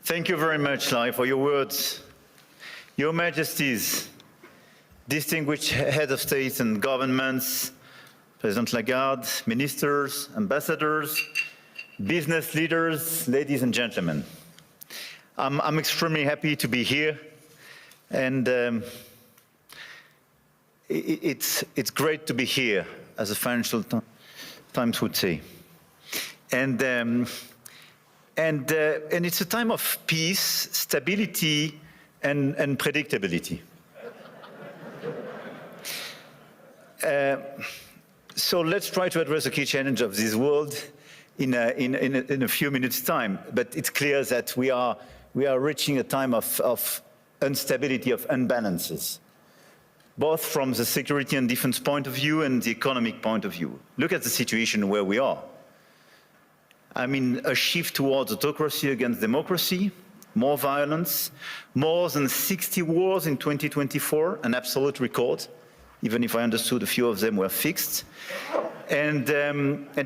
Thank you very much, Lai, for your words. Your Majesties, distinguished heads of state and governments, President Lagarde, ministers, ambassadors, business leaders, ladies and gentlemen. I'm extremely happy to be here, and it's great to be here, as the Financial Times would say. And it's a time of peace, stability, and predictability. So let's try to address the key challenge of this world in a few minutes' time. But it's clear that we are reaching a time of instability, of imbalances, both from the security and defense point of view and the economic point of view. Look at the situation where we are. I mean, a shift towards autocracy against democracy, more violence, more than 60 wars in 2024, an absolute record, even if I understood a few of them were fixed. And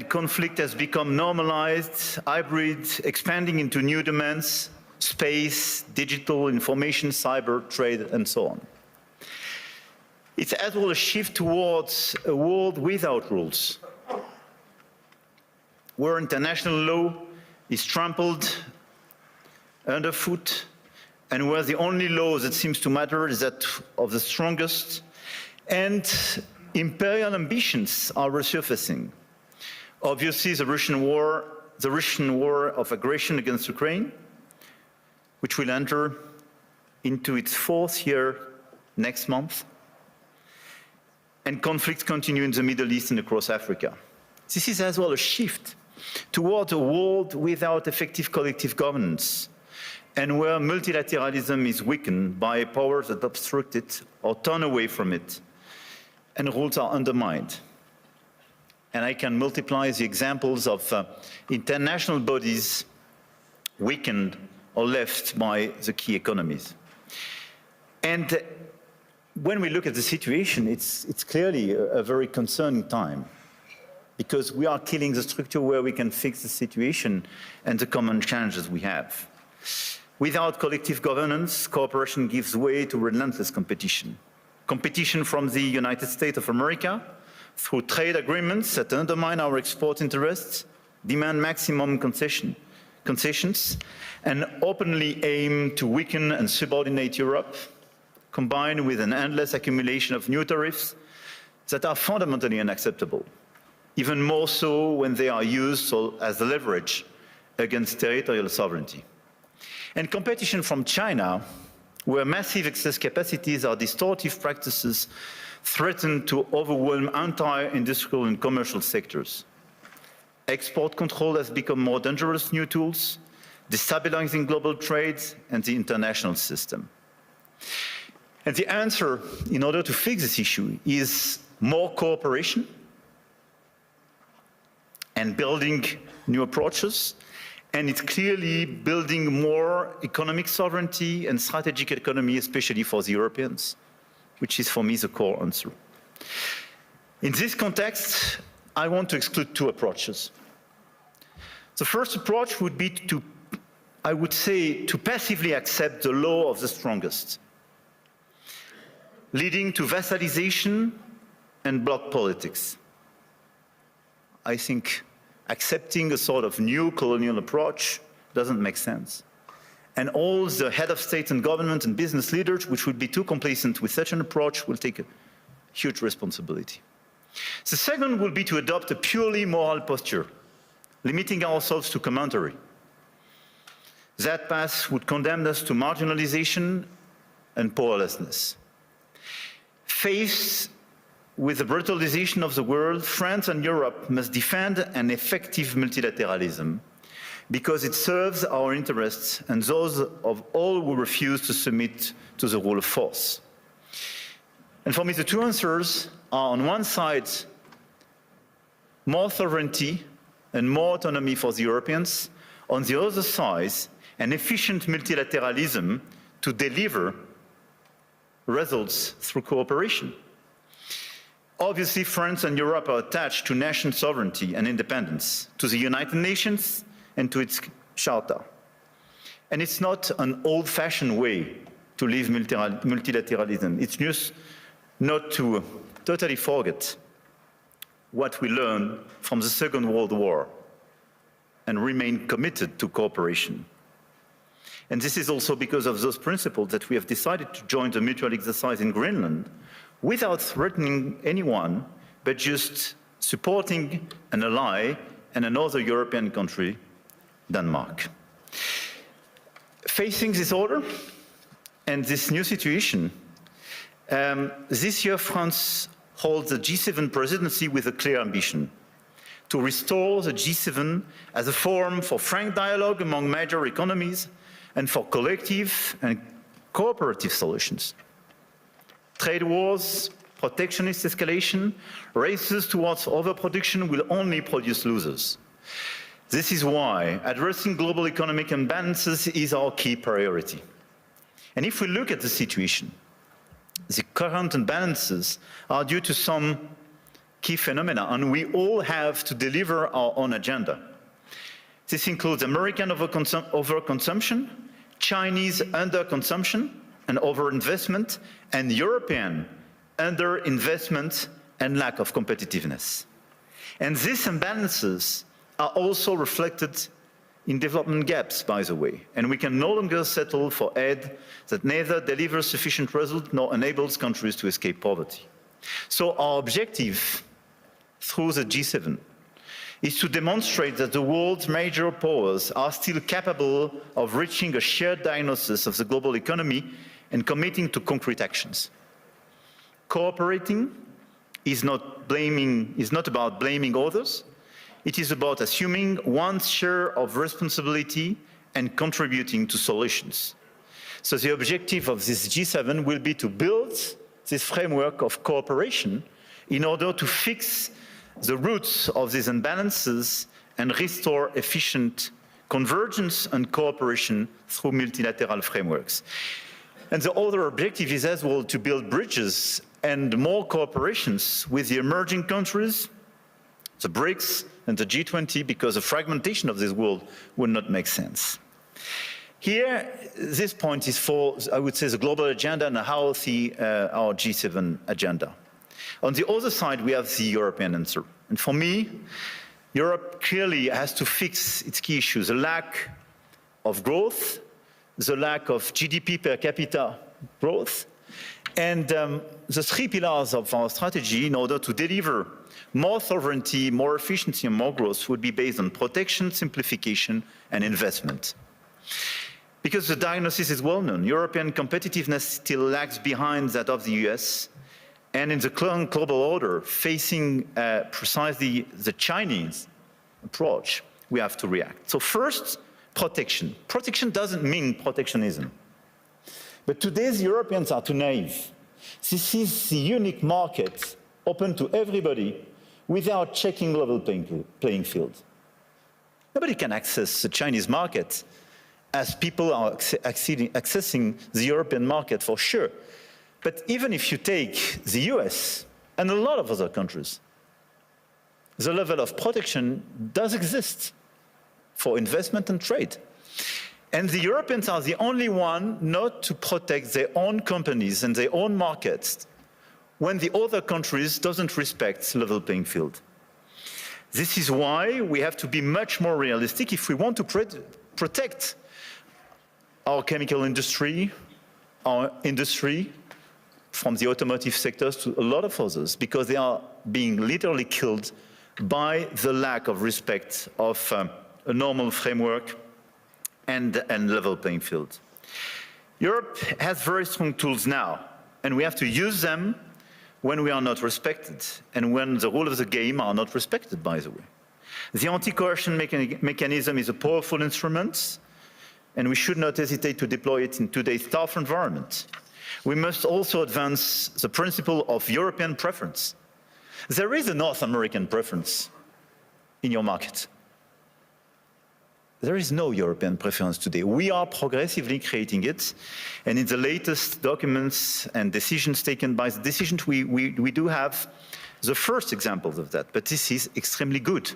conflict has become normalized, hybrid, expanding into new domains, space, digital, information, cyber, trade, and so on. It's as well a shift towards a world without rules, where international law is trampled underfoot, and where the only law that seems to matter is that of the strongest, and imperial ambitions are resurfacing. Obviously, the Russian war of aggression against Ukraine, which will enter into its 4th year next month, and conflicts continue in the Middle East and across Africa. This is as well a shift towards a world without effective collective governance, and where multilateralism is weakened by powers that obstruct it or turn away from it, and rules are undermined. And I can multiply the examples of international bodies weakened or left by the key economies. And when we look at the situation, it's clearly a very concerning time, because we are killing the structure where we can fix the situation and the common challenges we have. Without collective governance, cooperation gives way to relentless competition. Competition from the United States of America through trade agreements that undermine our export interests, demand maximum concessions, and openly aim to weaken and subordinate Europe, combined with an endless accumulation of new tariffs that are fundamentally unacceptable, even more so when they are used as leverage against territorial sovereignty. And competition from China, where massive excess capacities or distortive practices threaten to overwhelm entire industrial and commercial sectors. Export control has become more dangerous new tools, destabilizing global trade and the international system. And the answer, in order to fix this issue, is more cooperation and building new approaches. And it's clearly building more economic sovereignty and strategic autonomy, especially for the Europeans, which is, for me, the core answer. In this context, I want to exclude 2 approaches. The first approach would be to, I would say, to passively accept the law of the strongest, leading to vassalization and bloc politics. I think accepting a sort of new colonial approach doesn't make sense. And all the head of state and government and business leaders, which would be too complacent with such an approach, will take a huge responsibility. The second will be to adopt a purely moral posture, limiting ourselves to commentary. That path would condemn us to marginalization and powerlessness. Faced with the brutalization of the world, France and Europe must defend an effective multilateralism, because it serves our interests and those of all who refuse to submit to the rule of force. And for me, the 2 answers are, on one side, more sovereignty and more autonomy for the Europeans, on the other side, an efficient multilateralism to deliver results through cooperation. Obviously, France and Europe are attached to nation sovereignty and independence, to the United Nations and to its Charter. And it's not an old-fashioned way to live multilateralism. It's just not to totally forget what we learned from the Second World War and remain committed to cooperation. And this is also because of those principles that we have decided to join the mutual exercise in Greenland without threatening anyone, but just supporting an ally and another European country, Denmark. Facing this order and this new situation, this year France holds the G7 presidency with a clear ambition to restore the G7 as a forum for frank dialogue among major economies and for collective and cooperative solutions. Trade wars, protectionist escalation, races towards overproduction will only produce losers. This is why addressing global economic imbalances is our key priority. And if we look at the situation, the current imbalances are due to some key phenomena, and we all have to deliver our own agenda. This includes American overconsumption, Chinese underconsumption and overinvestment, and European underinvestment and lack of competitiveness. And these imbalances are also reflected in development gaps, by the way, and we can no longer settle for aid that neither delivers sufficient results nor enables countries to escape poverty. So our objective through the G7 is to demonstrate that the world's major powers are still capable of reaching a shared diagnosis of the global economy and committing to concrete actions. Cooperating is not about blaming others. It is about assuming one's share of responsibility and contributing to solutions. So the objective of this G7 will be to build this framework of cooperation in order to fix the roots of these imbalances and restore efficient convergence and cooperation through multilateral frameworks. And the other objective is as well to build bridges and more cooperations with the emerging countries, the BRICS and the G20, because the fragmentation of this world would not make sense. Here, this point is for, I would say, the global agenda and how our G7 agenda. On the other side, we have the European answer. And for me, Europe clearly has to fix its key issues: the lack of growth, the lack of GDP per capita growth, and the three pillars of our strategy in order to deliver more sovereignty, more efficiency, and more growth would be based on protection, simplification, and investment. Because the diagnosis is well known, European competitiveness still lags behind that of the US, and in the current global order, facing precisely the Chinese approach, we have to react. So first, protection. Protection doesn't mean protectionism. But today's Europeans are too naive. This is the unique market open to everybody without checking level playing field. Nobody can access the Chinese market as people are accessing the European market for sure. But even if you take the US and a lot of other countries, the level of protection does exist for investment and trade. And the Europeans are the only one not to protect their own companies and their own markets when the other countries doesn't respect level playing field. This is why we have to be much more realistic if we want to protect our chemical industry, our industry, from the automotive sectors to a lot of others, because they are being literally killed by the lack of respect of a normal framework and level playing field. Europe has very strong tools now, and we have to use them when we are not respected and when the rules of the game are not respected, by the way. The anti-coercion mechanism is a powerful instrument, and we should not hesitate to deploy it in today's tough environment. We must also advance the principle of European preference. There is a North American preference in your market. There is no European preference today. We are progressively creating it, and in the latest documents and decisions taken by the decisions, we do have the first examples of that, but this is extremely good.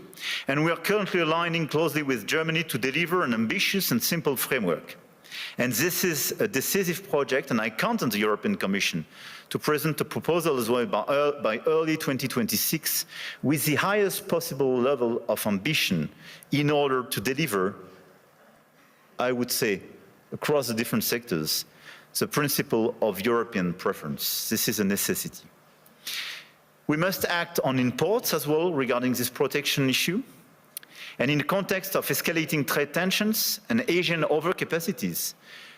And we are currently aligning closely with Germany to deliver an ambitious and simple framework. And this is a decisive project, and I count on the European Commission to present a proposal as well by early 2026 with the highest possible level of ambition in order to deliver, I would say, across the different sectors, the principle of European preference. This is a necessity. We must act on imports as well regarding this protection issue. And in the context of escalating trade tensions and Asian overcapacities,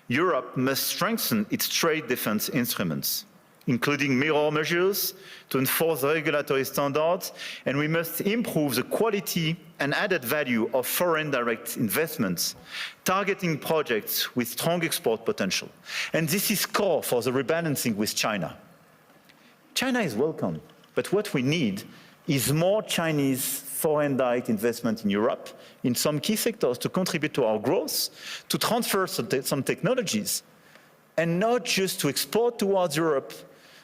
Europe must strengthen its trade defense instruments, including mirror measures to enforce regulatory standards, and we must improve the quality and added value of foreign direct investments, targeting projects with strong export potential. And this is core for the rebalancing with China. China is welcome, but what we need is more Chinese foreign direct investment in Europe, in some key sectors to contribute to our growth, to transfer some technologies, and not just to export towards Europe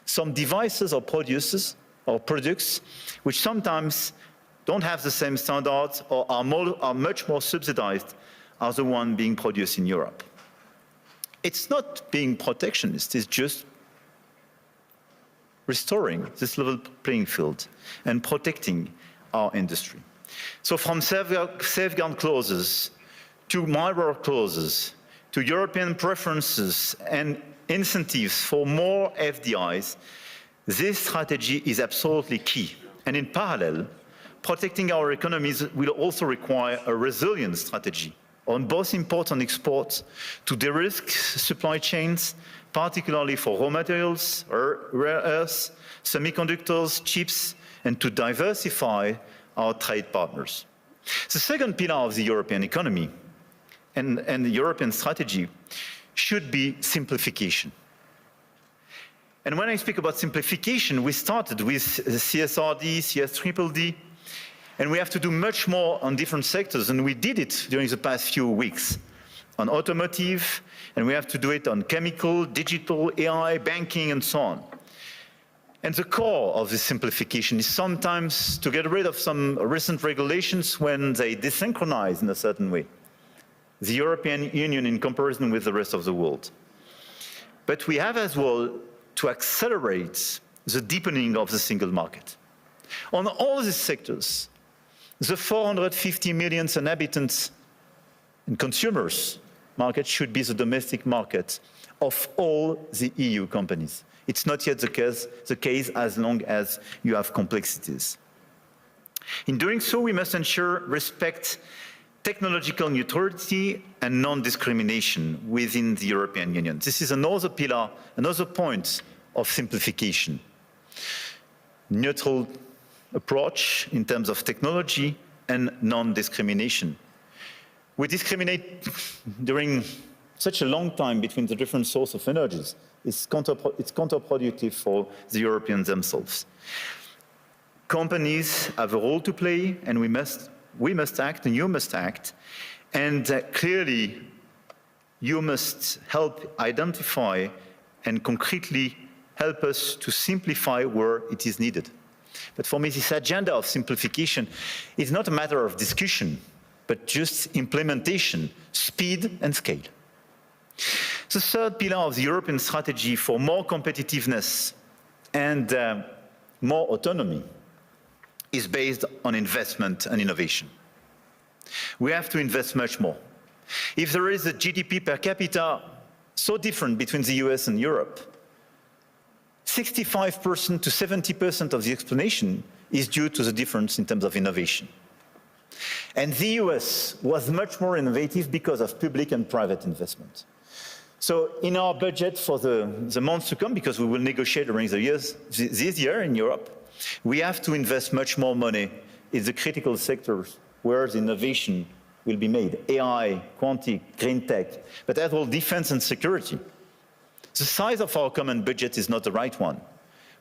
some devices or products which sometimes don't have the same standards or are much more subsidized as the one being produced in Europe. It's not being protectionist, it's just restoring this level playing field and protecting our industry. So from safeguard clauses to mirror clauses to European preferences and incentives for more FDIs, this strategy is absolutely key. And in parallel, protecting our economies will also require a resilient strategy on both imports and exports to de-risk supply chains, particularly for raw materials, rare earths, semiconductors, chips, and to diversify our trade partners. The second pillar of the European economy and the European strategy should be simplification. And when I speak about simplification, we started with CSRD, CSDDD, and we have to do much more on different sectors, and we did it during the past few weeks on automotive, and we have to do it on chemical, digital, AI, banking, and so on. And the core of this simplification is sometimes to get rid of some recent regulations when they desynchronize in a certain way the European Union in comparison with the rest of the world. But we have as well to accelerate the deepening of the single market. On all these sectors, the 450 million inhabitants and consumers market should be the domestic market of all the EU companies. It's not yet the case as long as you have complexities. In doing so, we must ensure respect, technological neutrality and non-discrimination within the European Union. This is another pillar, another point of simplification. Neutral approach in terms of technology and non-discrimination. We discriminate during such a long time between the different sources of energies. It's counterproductive for the Europeans themselves. Companies have a role to play, and we must act, and you must act. And clearly, you must help identify and concretely help us to simplify where it is needed. But for me, this agenda of simplification is not a matter of discussion, but just implementation, speed and scale. The third pillar of the European strategy for more competitiveness and more autonomy is based on investment and innovation. We have to invest much more. If there is a GDP per capita so different between the US and Europe, 65% to 70% of the explanation is due to the difference in terms of innovation. And the US was much more innovative because of public and private investment. So in our budget for the months to come, because we will negotiate during the years, this year in Europe, we have to invest much more money in the critical sectors where the innovation will be made. AI, quantum, green tech, but as well defense and security. The size of our common budget is not the right one.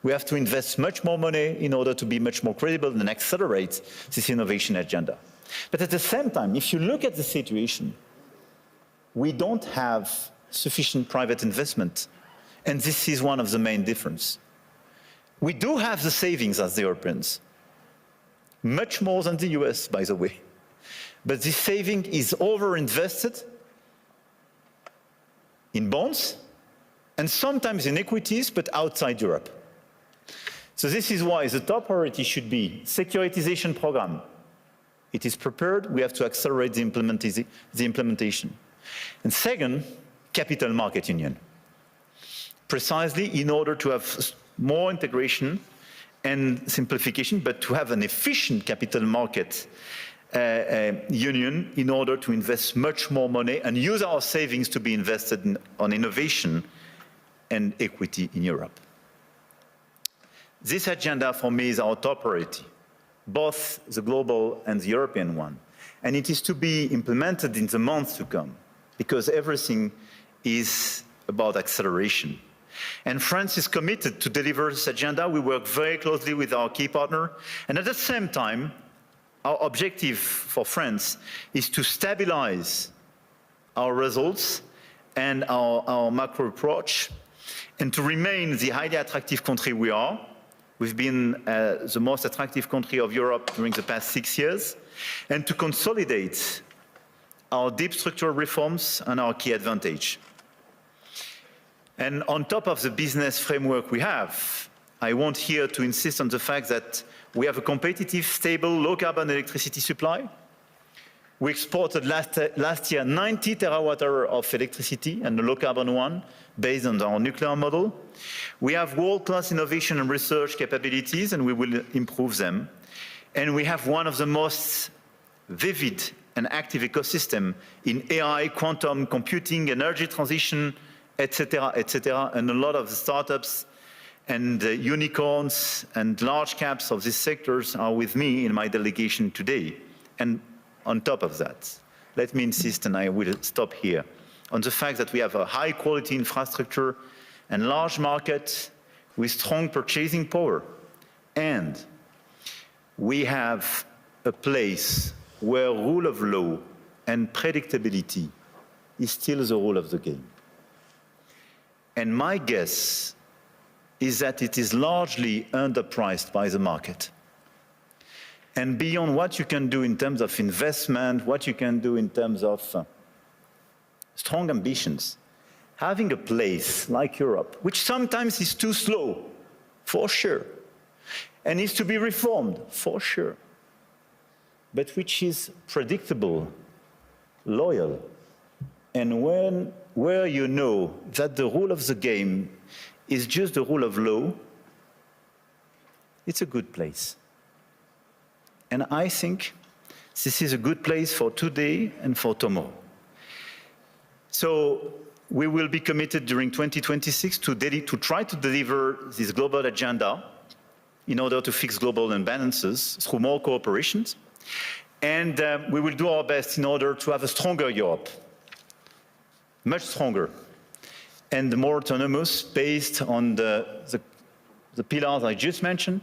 We have to invest much more money in order to be much more credible and accelerate this innovation agenda. But at the same time, if you look at the situation, we don't have sufficient private investment. And this is one of the main differences. We do have the savings as the Europeans, much more than the US, by the way. But this saving is overinvested in bonds, and sometimes in equities, but outside Europe. So this is why the top priority should be securitization program. It is prepared, we have to accelerate the implementation. And second, capital market union. Precisely in order to have more integration and simplification, but to have an efficient capital market union in order to invest much more money and use our savings to be invested on innovation and equity in Europe. This agenda for me is our top priority, both the global and the European one. And it is to be implemented in the months to come, because everything is about acceleration. And France is committed to deliver this agenda. We work very closely with our key partner. And at the same time, our objective for France is to stabilize our results and our macro approach, and to remain the highly attractive country we are. We've been the most attractive country of Europe during the past 6 years, and to consolidate our deep structural reforms and our key advantage. And on top of the business framework we have, I want here to insist on the fact that we have a competitive, stable, low-carbon electricity supply. We exported last year 90 terawatt-hours of electricity, and a low-carbon one, based on our nuclear model. We have world-class innovation and research capabilities, and we will improve them. And we have one of the most vivid and active ecosystem in AI, quantum computing, energy transition, etc., and a lot of the startups and unicorns and large caps of these sectors are with me in my delegation today. And on top of that, let me insist, and I will stop here, on the fact that we have a high-quality infrastructure and large market with strong purchasing power. And we have a place where rule of law and predictability is still the rule of the game. And my guess is that it is largely underpriced by the market. And beyond what you can do in terms of investment, what you can do in terms of strong ambitions, having a place like Europe, which sometimes is too slow, for sure, and needs to be reformed, for sure, but which is predictable, loyal, and where you know that the rule of the game is just the rule of law, it's a good place. And I think this is a good place for today and for tomorrow. So we will be committed during 2026 to try to deliver this global agenda in order to fix global imbalances through more cooperations. And we will do our best in order to have a stronger Europe, much stronger, and more autonomous, based on the pillars I just mentioned,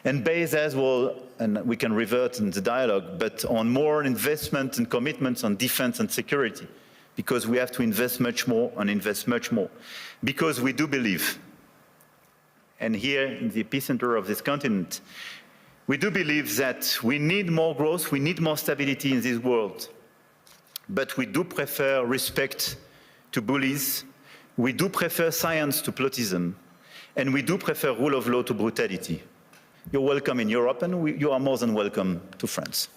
and based as well, and we can revert in the dialogue, but on more investment and commitments on defense and security, because we have to invest much more and invest much more. Because we do believe, and here in the epicenter of this continent, we do believe that we need more growth, we need more stability in this world, but we do prefer respect to bullies, we do prefer science to plotism, and we do prefer rule of law to brutality. You're welcome in Europe, and you are more than welcome to France.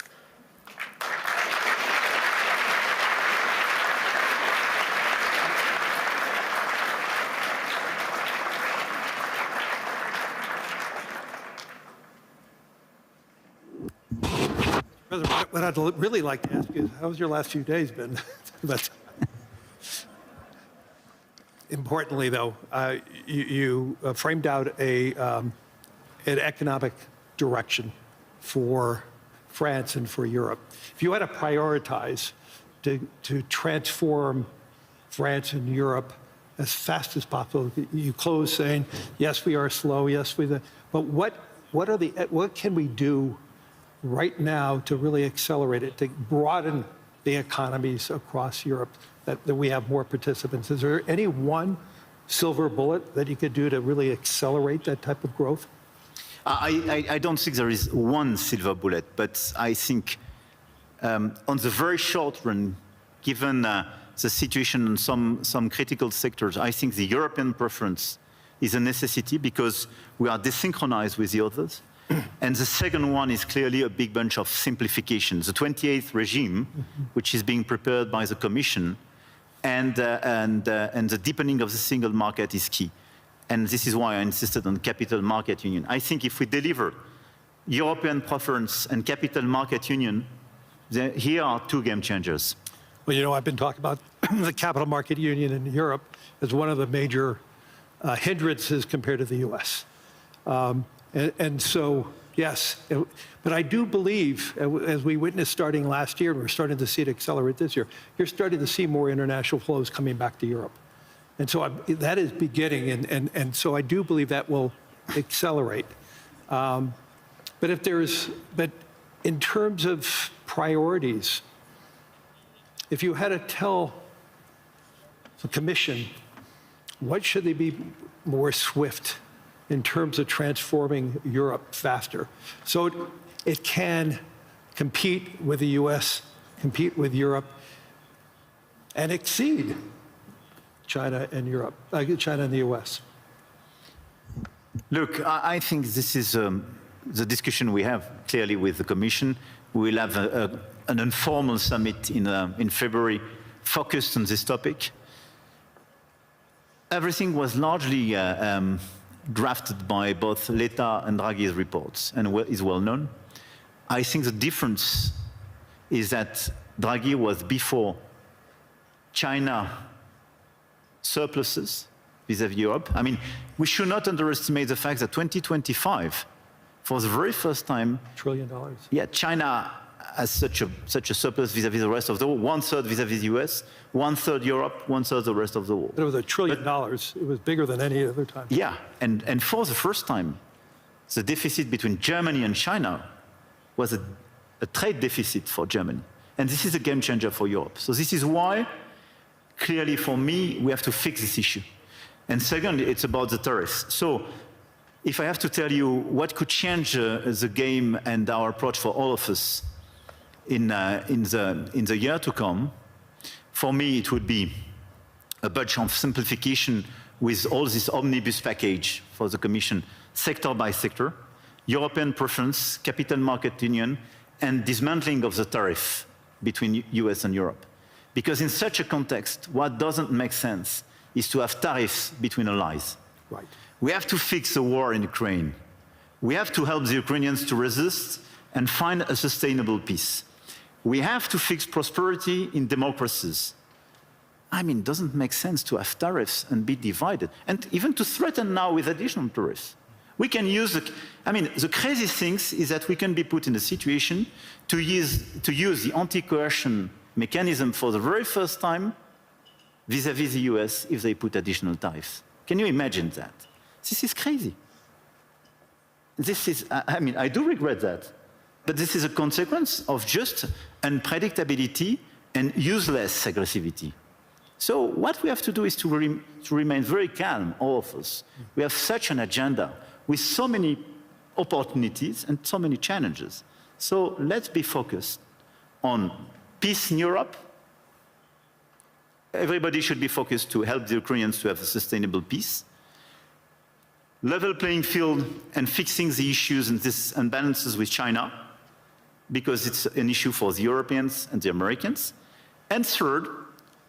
President, what I'd really like to ask you is, how's your last few days been? But importantly, though, you framed out an economic direction for France and for Europe. If you had to prioritize to transform France and Europe as fast as possible, you close saying, yes, we are slow, yes, but what can we do right now to really accelerate it, to broaden the economies across Europe, that we have more participants? Is there any one silver bullet that you could do to really accelerate that type of growth? I don't think there is one silver bullet, but I think on the very short run, given the the situation in some critical sectors, I think the European preference is a necessity because we are desynchronized with the others. And the second one is clearly a big bunch of simplification. The 28th regime, which is being prepared by the Commission, and the deepening of the single market is key. And this is why I insisted on capital market union. I think if we deliver European preference and capital market union, here are two game changers. Well, you know, I've been talking about the capital market union in Europe as one of the major hindrances compared to the US. And so, yes, but I do believe, as we witnessed starting last year, and we're starting to see it accelerate this year, you're starting to see more international flows coming back to Europe. And so that is beginning, and so I do believe that will accelerate. But in terms of priorities, if you had to tell the Commission, what should they be more swift in terms of transforming Europe faster, so it can compete with the US, compete with Europe, and exceed China and Europe, China and the US? Look, I think this is the discussion we have clearly with the Commission. We will have an informal summit in February focused on this topic. Everything was largely drafted by both Letta and Draghi's reports and is well known. I think the difference is that Draghi was before China surpluses vis-à-vis Europe. I mean, we should not underestimate the fact that 2025, for the very first time, $1 trillion. Yeah, China has such a surplus vis-à-vis the rest of the world, 1/3 vis-à-vis the US, 1/3 Europe, 1/3 the rest of the world. But it was $1 trillion. It was bigger than any other time. Yeah, and for the first time, the deficit between Germany and China was a trade deficit for Germany. And this is a game changer for Europe. So this is why, clearly for me, we have to fix this issue. And second, it's about the tariffs. So if I have to tell you what could change the game and our approach for all of us in the year to come, for me it would be a bunch of simplification with all this omnibus package for the Commission, sector by sector, European preference, capital market union, and dismantling of the tariff between US and Europe. Because in such a context, what doesn't make sense is to have tariffs between allies. Right. We have to fix the war in Ukraine. We have to help the Ukrainians to resist and find a sustainable peace. We have to fix prosperity in democracies. I mean, it doesn't make sense to have tariffs and be divided, and even to threaten now with additional tariffs. We can use the crazy thing is that we can be put in a situation to use the anti-coercion mechanism for the very first time vis-à-vis the US if they put additional tariffs. Can you imagine that? This is crazy. I do regret that, but this is a consequence of just unpredictability and useless aggressivity. So what we have to do is to remain very calm, all of us. We have such an agenda with so many opportunities and so many challenges. So let's be focused on peace in Europe. Everybody should be focused to help the Ukrainians to have a sustainable peace. Level playing field and fixing the issues and these imbalances with China, because it's an issue for the Europeans and the Americans. And third,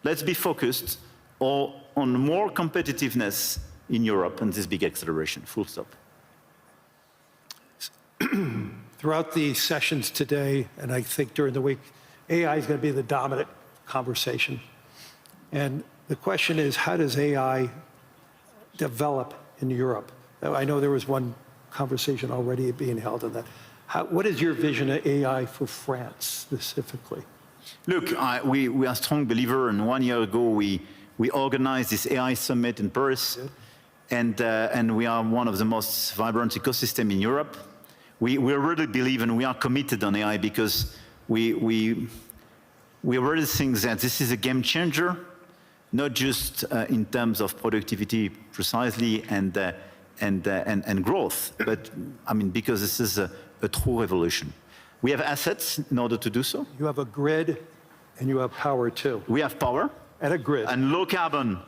let's be focused on more competitiveness in Europe and this big acceleration, full stop. Throughout the sessions today, and I think during the week, AI is going to be the dominant conversation. And the question is, how does AI develop in Europe? I know there was one conversation already being held on that. What is your vision of AI for France specifically? Look, we are a strong believer, and 1 year ago we organized this AI summit in Paris, and we are one of the most vibrant ecosystems in Europe. We really believe and we are committed on AI because we really think that this is a game changer, not just in terms of productivity precisely and growth, but I mean because this is a true revolution. We have assets in order to do so. You have a grid and you have power too. We have power, And a grid. and low carbon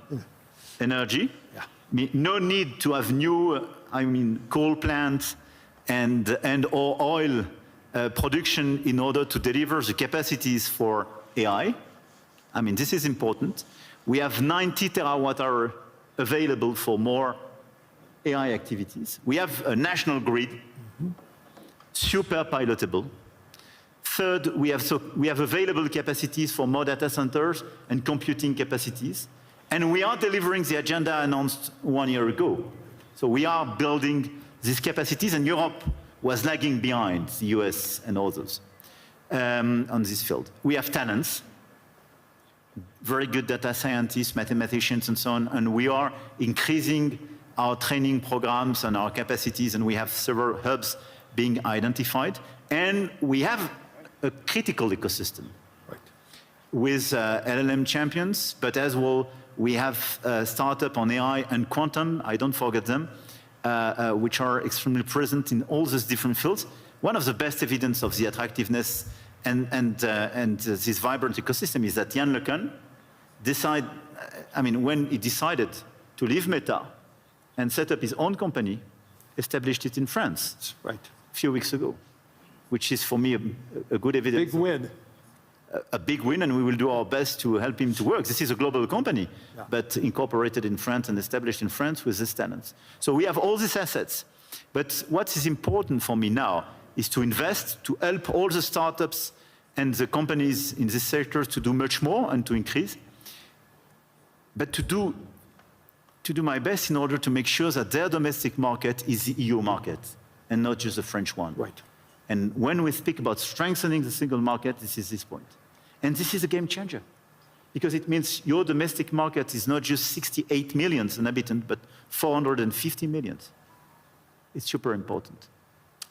energy. Yeah. No need to have new, coal plants and or oil production in order to deliver the capacities for AI. This is important. We have 90 terawatt-hour available for more AI activities. We have a national grid, super pilotable. Third, we have available capacities for more data centers and computing capacities. And we are delivering the agenda announced 1 year ago. So we are building these capacities, and Europe was lagging behind the US and others on this field. We have talents, very good data scientists, mathematicians, and so on, and we are increasing our training programs and our capacities, and we have several hubs being identified. And we have a critical ecosystem with LLM champions, but as well, we have startup on AI and quantum, I don't forget them, which are extremely present in all these different fields. One of the best evidence of the attractiveness and this vibrant ecosystem is that Jan LeCun when he decided to leave Meta and set up his own company, established it in France a few weeks ago, which is for me a good evidence. Big win. A big win, and we will do our best to help him to work. This is a global company, but incorporated in France and established in France with these talents. So we have all these assets. But what is important for me now is to invest, to help all the startups and the companies in this sector to do much more and to increase, but to do my best in order to make sure that their domestic market is the EU market and not just the French one. Right. And when we speak about strengthening the single market, this is this point. And this is a game changer, because it means your domestic market is not just 68 million inhabitants, but 450 million. It's super important.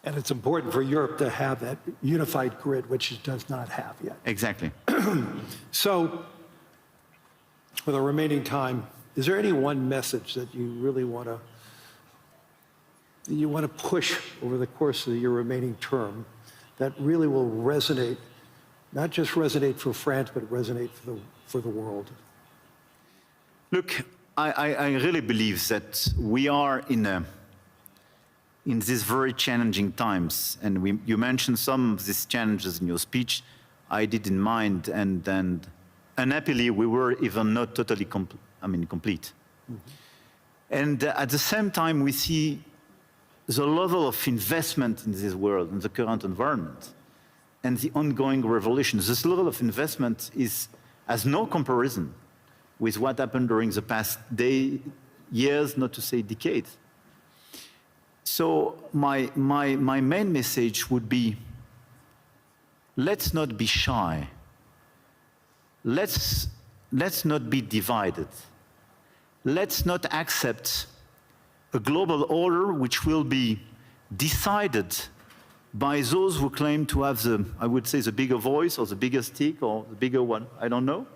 And it's important for Europe to have that unified grid, which it does not have yet. Exactly. So, with the remaining time, is there any one message that you really want to push over the course of your remaining term that really will resonate, not just resonate for France, but resonate for the world? Look, I really believe that we are in these very challenging times, and you mentioned some of these challenges in your speech. I did in mind, and unhappily, we were even not totally complete. Mm-hmm. And at the same time, we see the level of investment in this world, in the current environment, and the ongoing revolution. This level of investment has no comparison with what happened during the past years, not to say decades. So my main message would be, let's not be shy. Let's not be divided. Let's not accept a global order which will be decided by those who claim to have I would say, the bigger voice or the bigger stick or the bigger one, I don't know.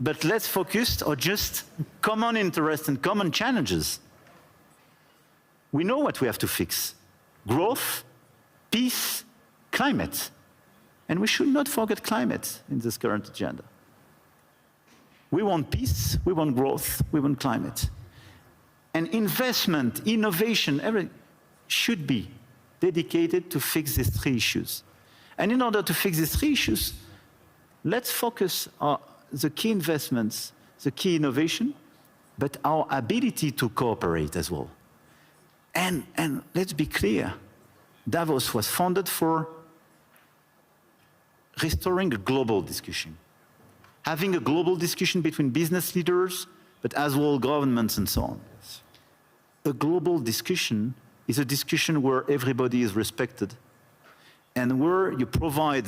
But let's focus on just common interests and common challenges. We know what we have to fix: growth, peace, climate. And we should not forget climate in this current agenda. We want peace, we want growth, we want climate. And investment, innovation, everything should be dedicated to fix these three issues. And in order to fix these three issues, let's focus on the key investments, the key innovation, but our ability to cooperate as well. And let's be clear, Davos was founded for restoring a global discussion, having a global discussion between business leaders, but as well governments and so on. A global discussion is a discussion where everybody is respected and where you provide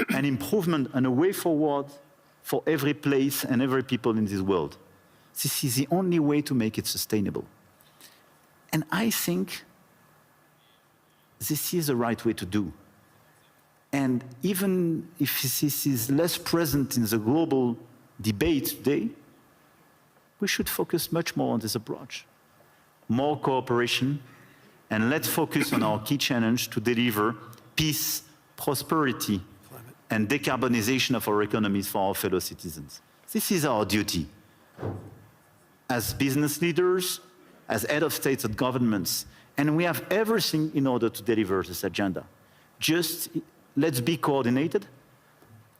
an improvement and a way forward for every place and every people in this world. This is the only way to make it sustainable. And I think this is the right way to do. And even if this is less present in the global debate today, we should focus much more on this approach. More cooperation, and let's focus on our key challenge to deliver peace, prosperity, and decarbonization of our economies for our fellow citizens. This is our duty. As business leaders, as head of states and governments, and we have everything in order to deliver this agenda. Just let's be coordinated.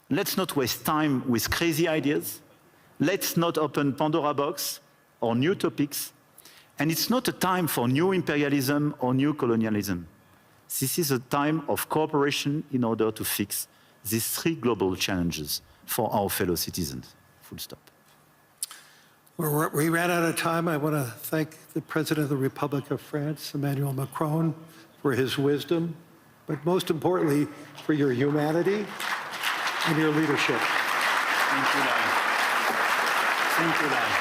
Let's not waste time with crazy ideas. Let's not open Pandora box or new topics. And it's not a time for new imperialism or new colonialism. This is a time of cooperation in order to fix these three global challenges for our fellow citizens. Full stop. We ran out of time. I want to thank the President of the Republic of France, Emmanuel Macron, for his wisdom, but most importantly, for your humanity and your leadership. Thank you, Larry. Thank you, Larry.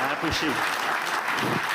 I appreciate it.